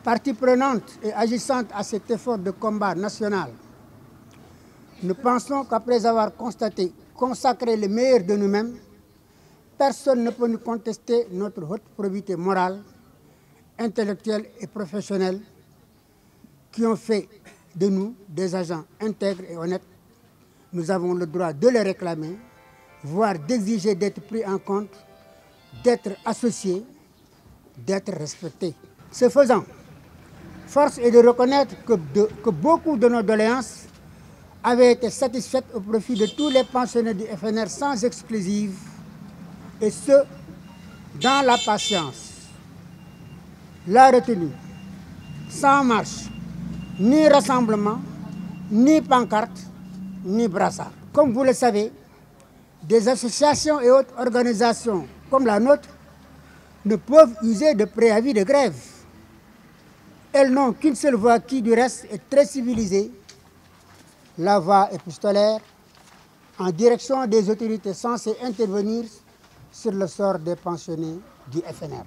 Partie prenante et agissante à cet effort de combat national, nous pensons qu'après avoir consacré le meilleur de nous-mêmes, personne ne peut nous contester notre haute probité morale, intellectuelle et professionnelle qui ont fait de nous des agents intègres et honnêtes. Nous avons le droit de les réclamer, voire d'exiger d'être pris en compte, d'être associés, d'être respectés. Ce faisant, force est de reconnaître que beaucoup de nos doléances avaient été satisfaites au profit de tous les pensionnés du FNR sans exclusive, et ce, dans la patience, la retenue, sans marche, ni rassemblement, ni pancarte, ni brassard. Comme vous le savez, des associations et autres organisations comme la nôtre ne peuvent user de préavis de grève. Elles n'ont qu'une seule voie qui, du reste, est très civilisée, la voie épistolaire, en direction des autorités censées intervenir sur le sort des pensionnés du FNR.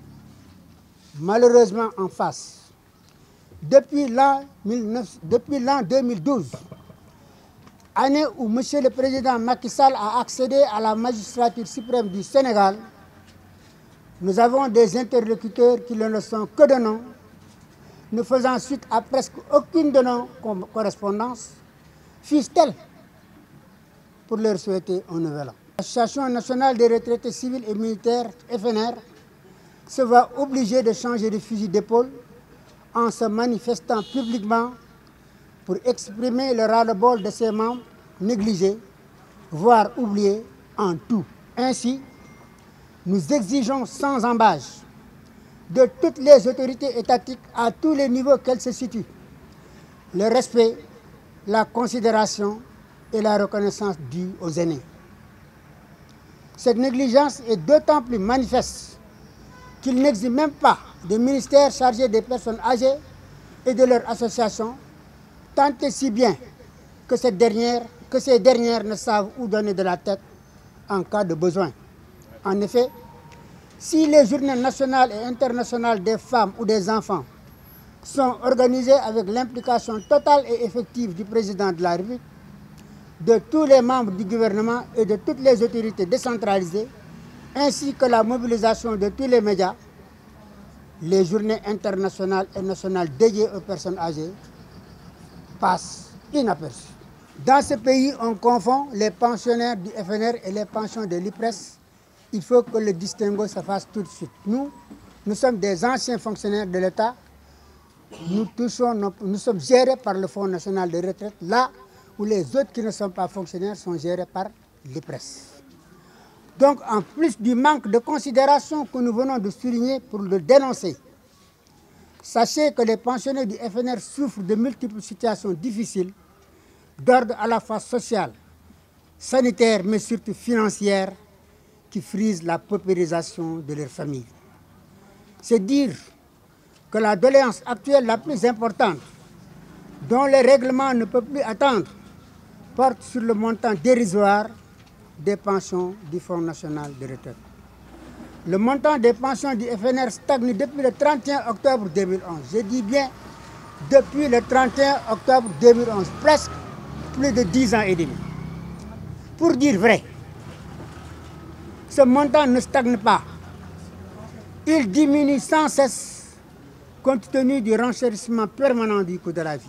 Malheureusement, en face, depuis l'an 2012, année où M. le Président Macky Sall a accédé à la magistrature suprême du Sénégal, nous avons des interlocuteurs qui ne le sont que de nom, ne faisant suite à presque aucune de nos correspondances, fût-elle pour leur souhaiter un nouvel an. L'Association nationale des retraités civils et militaires, FNR, se voit obligée de changer de fusil d'épaule en se manifestant publiquement pour exprimer le ras-le-bol de ses membres négligés, voire oubliés en tout. Ainsi, nous exigeons sans ambages de toutes les autorités étatiques à tous les niveaux qu'elles se situent le respect, la considération et la reconnaissance due aux aînés. Cette négligence est d'autant plus manifeste qu'il n'existe même pas de ministère chargé des personnes âgées et de leurs associations, tant et si bien que ces dernières ne savent où donner de la tête en cas de besoin. En effet, si les journées nationales et internationales des femmes ou des enfants sont organisées avec l'implication totale et effective du président de la République, de tous les membres du gouvernement et de toutes les autorités décentralisées, ainsi que la mobilisation de tous les médias, les journées internationales et nationales dédiées aux personnes âgées passent inaperçues. Dans ce pays, on confond les pensionnaires du FNR et les pensions de l'IPRES. Il faut que le distinguo se fasse tout de suite. Nous sommes des anciens fonctionnaires de l'État. Nous sommes gérés par le Fonds national de retraite, là où les autres qui ne sont pas fonctionnaires sont gérés par l'IPRES. Donc, en plus du manque de considération que nous venons de souligner pour le dénoncer, sachez que les pensionnés du FNR souffrent de multiples situations difficiles d'ordre à la fois social, sanitaire, mais surtout financière, qui frisent la paupérisation de leurs familles. C'est dire que la doléance actuelle la plus importante, dont le règlement ne peut plus attendre, porte sur le montant dérisoire des pensions du Fonds national de retraite. Le montant des pensions du FNR stagne depuis le 31 octobre 2011. Je dis bien depuis le 31 octobre 2011, presque plus de 10 ans et demi. Pour dire vrai, ce montant ne stagne pas. Il diminue sans cesse compte tenu du renchérissement permanent du coût de la vie.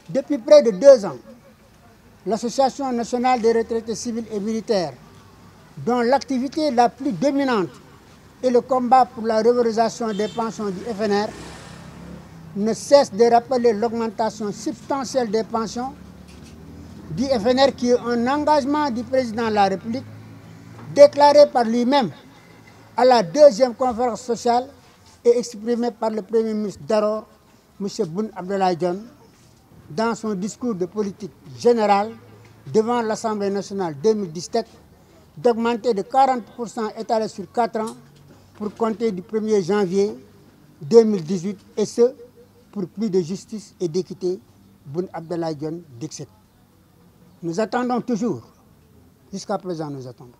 Depuis près de 2 ans, l'Association nationale des retraités civils et militaires, dont l'activité la plus dominante est le combat pour la revalorisation des pensions du FNR, ne cesse de rappeler l'augmentation substantielle des pensions du FNR qui est un engagement du président de la République déclaré par lui-même à la 2e conférence sociale et exprimé par le Premier ministre d'alors, M. Boun Abdallah Dionne, dans son discours de politique générale devant l'Assemblée nationale 2017, d'augmenter de 40% étalé sur 4 ans pour compter du 1er janvier 2018, et ce, pour plus de justice et d'équité, Boun Abdallah Dionne dixit. Nous attendons toujours, jusqu'à présent nous attendons.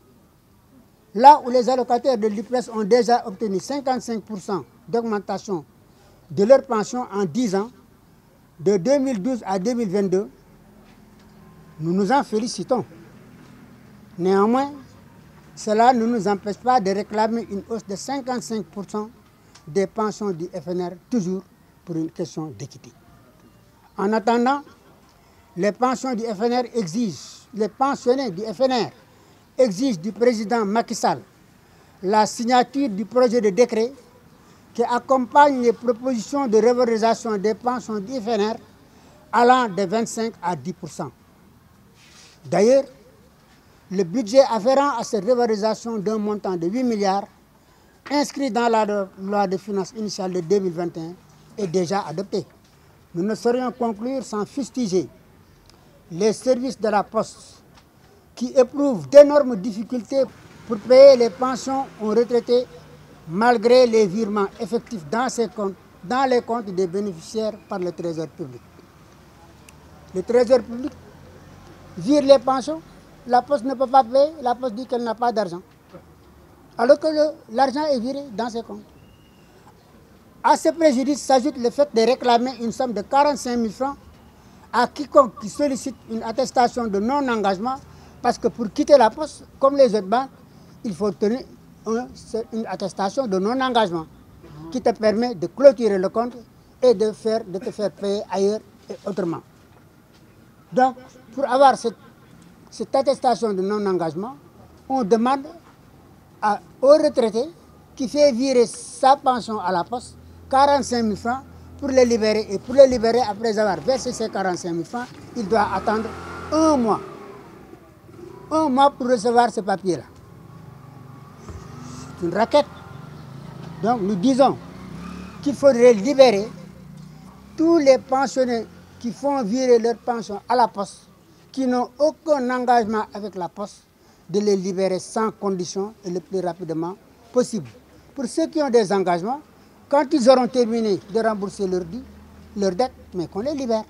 Là où les allocataires de l'IPRES ont déjà obtenu 55% d'augmentation de leur pension en 10 ans, de 2012 à 2022, nous nous en félicitons. Néanmoins, cela ne nous empêche pas de réclamer une hausse de 55% des pensions du FNR, toujours pour une question d'équité. En attendant, les pensionnés du FNR exigent du président Macky Sall la signature du projet de décret qui accompagne les propositions de revalorisation des pensions du FNR allant de 25 à 10%. D'ailleurs, le budget afférent à cette revalorisation d'un montant de 8 milliards, inscrit dans la loi de finances initiale de 2021, est déjà adopté. Nous ne saurions conclure sans fustiger les services de la Poste qui éprouvent d'énormes difficultés pour payer les pensions aux retraités malgré les virements effectifs dans les comptes des bénéficiaires par le Trésor public. Le Trésor public vire les pensions, la Poste ne peut pas payer, la Poste dit qu'elle n'a pas d'argent, alors que l'argent est viré dans ses comptes. À ce préjudice s'ajoute le fait de réclamer une somme de 45 000 francs à quiconque qui sollicite une attestation de non-engagement, parce que pour quitter la Poste, comme les autres banques, il faut tenir une attestation de non-engagement qui te permet de clôturer le compte et de te faire payer ailleurs et autrement. Donc, pour avoir cette attestation de non-engagement, on demande au retraité qui fait virer sa pension à la Poste 45 000 francs pour le libérer. Et pour le libérer, après avoir versé ces 45 000 francs, il doit attendre 1 mois. 1 mois pour recevoir ce papier-là. C'est une raquette. Donc nous disons qu'il faudrait libérer tous les pensionnés qui font virer leur pension à la Poste, qui n'ont aucun engagement avec la Poste, de les libérer sans condition et le plus rapidement possible. Pour ceux qui ont des engagements, quand ils auront terminé de rembourser leur dette, mais qu'on les libère.